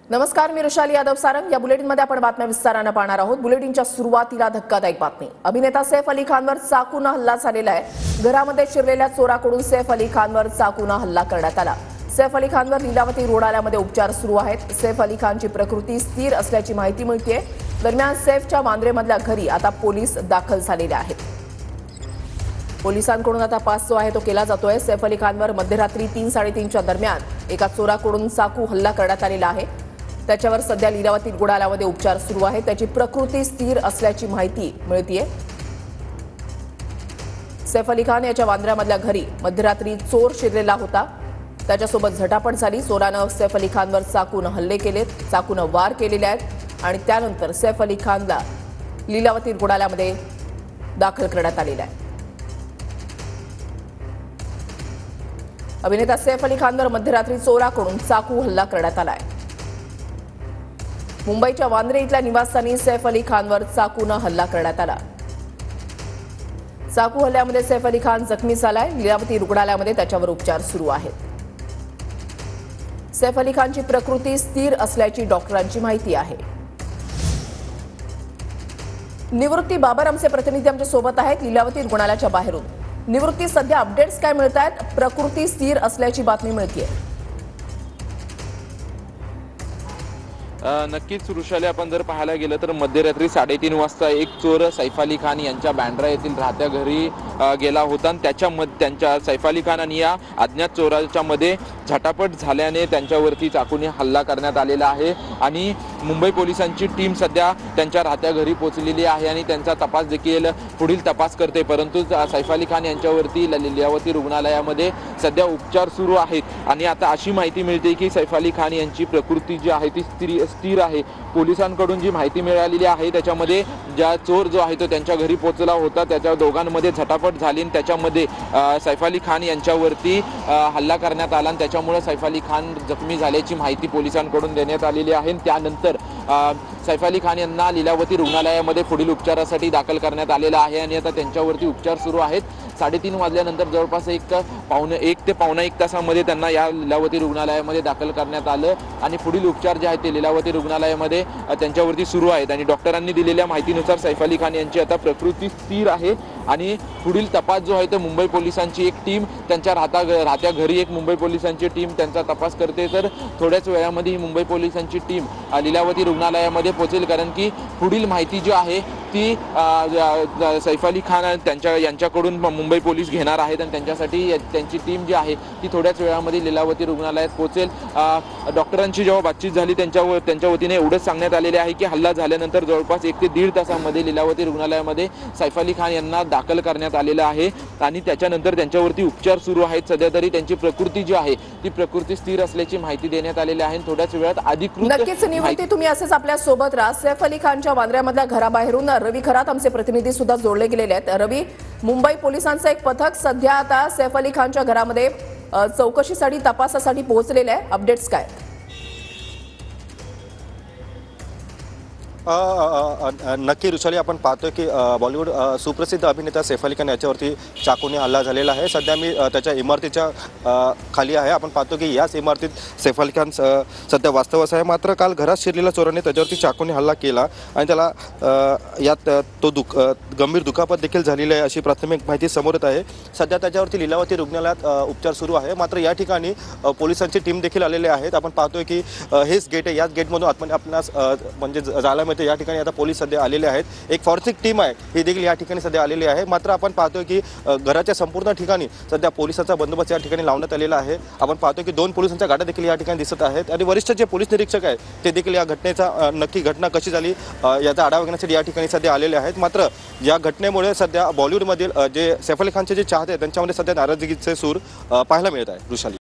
नमस्कार, मी ऋषाली यादव सारंग। या बुलेटिनमध्ये आपण बातम्या विस्ताराने पाहणार आहोत। बुलेटिनच्या सुरुवातीला धक्कादायक बातमी। अभिनेता सैफ अली खानवर चाकूने हल्ला झालेला आहे। घरामध्ये शिरलेल्या चोराकडून सैफ अली खानवर चाकूने हल्ला करण्यात आला। सैफ अली खानवर लीलावती रुग्णालयामध्ये उपचार सुरू आहेत। सैफ अली खानची प्रकृती स्थिर असल्याची माहिती मिळते। दरम्यान सैफच्या वांद्रेमधल्या घरी आता पोलीस दाखल झालेले आहेत। पोलिसांकडून आता तपास जो आहे तो केला जातोय। सैफ अली खानवर मध्यरात्री 3-3:30च्या दरम्यान एका चोराकडून चाकू हल्ला करण्यात आलेला आहे। त्याच्यावर सध्या लीलावती रुग्णालयामध्ये उपचार सुरू आहेत। त्याची प्रकृती स्थिर असल्याची माहिती मिळतेय। सैफ अली खान याच्या वांद्र्यामधल्या घरी मध्यरात्री चोर शिरलेला होता। त्याच्यासोबत झटापट झाली। चोरानं सैफ अली खानवर चाकूने हल्ले केलेत, चाकूने वार केलेले आहेत आणि त्यानंतर सैफ अली खानला लीलावती रुग्णालयामध्ये दाखल करण्यात आलेलं आहे। अभिनेता सैफ अली खानवर मध्यरात्री चोराकडून चाकू हल्ला करण्यात आलाय। मुंबईच्या वांद्रे इथल्या निवासस्थानी सैफ अली खानवर चाकूने हल्ला करण्यात आला। चाकू हल्ल्यामध्ये सैफ अली खान जखमी झालाय। लीलावती रुग्णालयामध्ये त्याच्यावर उपचार सुरू आहेत। सैफ अली खानची प्रकृती स्थिर असल्याची डॉक्टरांची माहिती आहे। निवृत्ती बाबर आमचे प्रतिनिधी आमच्या सोबत आहेत लीलावती रुग्णालयाच्या बाहेरून। निवृत्ती, सध्या अपडेट्स काय मिळत आहेत? प्रकृती स्थिर असल्याची बातमी मिळतेय। नक्कीच ऋषाली, आपण जर पाहायला गेलं तर मध्यरात्री 3:30 वाजता एक चोर सैफ अली खान यांच्या बँड्रा येथील राहत्या घरी गेला होता। त्यांच्या सैफ अली खान आणि या अज्ञात चोराच्या मध्ये झटापट झाल्याने त्यांच्यावरती चाकूने हल्ला करण्यात आलेला आहे आणि मुंबई पोलिसांची टीम सध्या त्यांच्या राहत्या घरी पोहोचलेली आहे आणि त्यांचा तपास देखील पुढील तपास करते। परंतु सैफ अली खान यांच्यावरती लीलावती रुग्णालयामध्ये सध्या उपचार सुरू आहेत आणि आता अशी माहिती मिळते की सैफ अली खान यांची प्रकृती जी आहे ती स्थिर आहे। पोलिसांकडून जी माहिती मिळालेली आहे त्याच्यामध्ये ज्या चोर जो आहे तो त्यांच्या घरी पोहोचला होता, त्याच्या दोघांमध्ये झटापट झाली आणि त्याच्यामध्ये सैफ अली खान यांच्यावरती हल्ला करण्यात आला आणि त्याच्यामुळे सैफ अली खान जखमी झाल्याची माहिती पोलिसांकडून देण्यात आलेली आहे। त्यानंतर सैफ अली खान यांना लीलावती रुग्णालयामध्ये पुढील उपचारासाठी दाखल करण्यात आलेलं आहे आणि आता त्यांच्यावरती उपचार सुरू आहेत। 3:30 वाजल्यानंतर जवळपास 1 ते पावणे 1 तासामध्ये त्यांना या लीलावती रुग्णालयामध्ये दाखल करण्यात आलं आणि पुढील उपचार जे आहेत ते लीलावती रुग्णालयामध्ये त्यांच्यावरती सुरू आहेत आणि डॉक्टरांनी दिलेल्या माहितीनुसार सैफ अली खान यांची आता प्रकृती स्थिर आहे आणि पुढील तपास जो आहे तो मुंबई पोलिसांची एक टीम त्यांच्या राहत्या घरी एक मुंबई पोलिसांची टीम त्यांचा तपास करते। तर थोड्याच वेळामध्ये ही मुंबई पोलिसांची टीम लीलावती रुग्णालयामध्ये पोहोचेल, कारण की पुढील माहिती जी आहे ती सैफ अली खान यांच्याकडून मुंबई पोलीस घेणार आहेत आणि त्यांच्यासाठी त्यांची टीम जी आहे ती थोड्याच वेळामध्ये लीलावती रुग्णालयात पोहोचेल। डॉक्टरांची जेव्हा बातचीत झाली त्यांच्या वतीने एवढंच सांगण्यात आलेले आहे की हल्ला झाल्यानंतर जवळपास 1 ते 1.5 तासामध्ये लीलावती रुग्णालयामध्ये सैफ अली खान यांना दाखल करण्यात आलेलं आहे आणि त्याच्यानंतर त्यांच्यावरती उपचार सुरू आहेत। सध्या तरी त्यांची प्रकृती जी आहे ती प्रकृती स्थिर असल्याची माहिती देण्यात आलेली आहे। थोड्याच वेळात अधिकृत नक्कीच निवृत्ती, तुम्ही असेच आपल्या सोबत राहा। सैफ अली खानच्या वांद्र्यामधल्या घराबाहेरून रवी खरात आमचे प्रतिनिधी सुद्धा जोडले गेलेले आहेत। रवी, मुंबई पोलिसांचं एक पथक सध्या आता सैफ अली खानच्या घरामध्ये चौकशीसाठी तपासासाठी पोहोचलेलं आहे। अपडेट्स काय? नक्की ऋषाली, आपण पाहतोय की बॉलिवूड सुप्रसिद्ध अभिनेता सैफ अली खान याच्यावरती चाकूने हल्ला झालेला आहे। सध्या मी त्याच्या इमारतीच्या खाली आहे। आपण पाहतो की याच इमारतीत सैफ अली खान सध्या वास्तव्यास आहे। मात्र काल घरात शिरलेल्या चोराने त्याच्यावरती चाकूने हल्ला केला आणि त्याला यात गंभीर दुखापत देखील झालेली आहे अशी प्राथमिक माहिती समोर येत आहे। सध्या त्याच्यावरती लीलावती रुग्णालयात उपचार सुरू आहे। मात्र या ठिकाणी पोलिसांची टीम देखील आलेली आहेत। आपण पाहतोय की हेच गेट आहे, याच गेटमधून आतमध्ये आपल्यास म्हणजे जायला मिळते। या ठिकाणी आता पोलीस सध्या आलेले आहेत। एक फॉरेन्सिक टीम आहे ही देखील या ठिकाणी सध्या आलेली आहे। मात्र आपण पाहतोय की घराच्या संपूर्ण ठिकाणी सध्या पोलिसांचा बंदोबस्त या ठिकाणी लावण्यात आलेला आहे। आपण पाहतोय की 2 पोलिसांच्या गाड्या देखील या ठिकाणी दिसत आहेत आणि वरिष्ठ जे पोलीस निरीक्षक आहेत ते देखील या घटनेचा नक्की घटना कशी झाली याचा आढावा घेण्यासाठी या ठिकाणी सध्या आलेले आहेत। मात्र या घटनेमुळे सध्या बॉलिवूडमधील जे सैफ अली खानचे जे चाहते आहेत त्यांच्यामध्ये सध्या नाराजगीचे सूर पाहायला मिळत आहे। ऋषाली।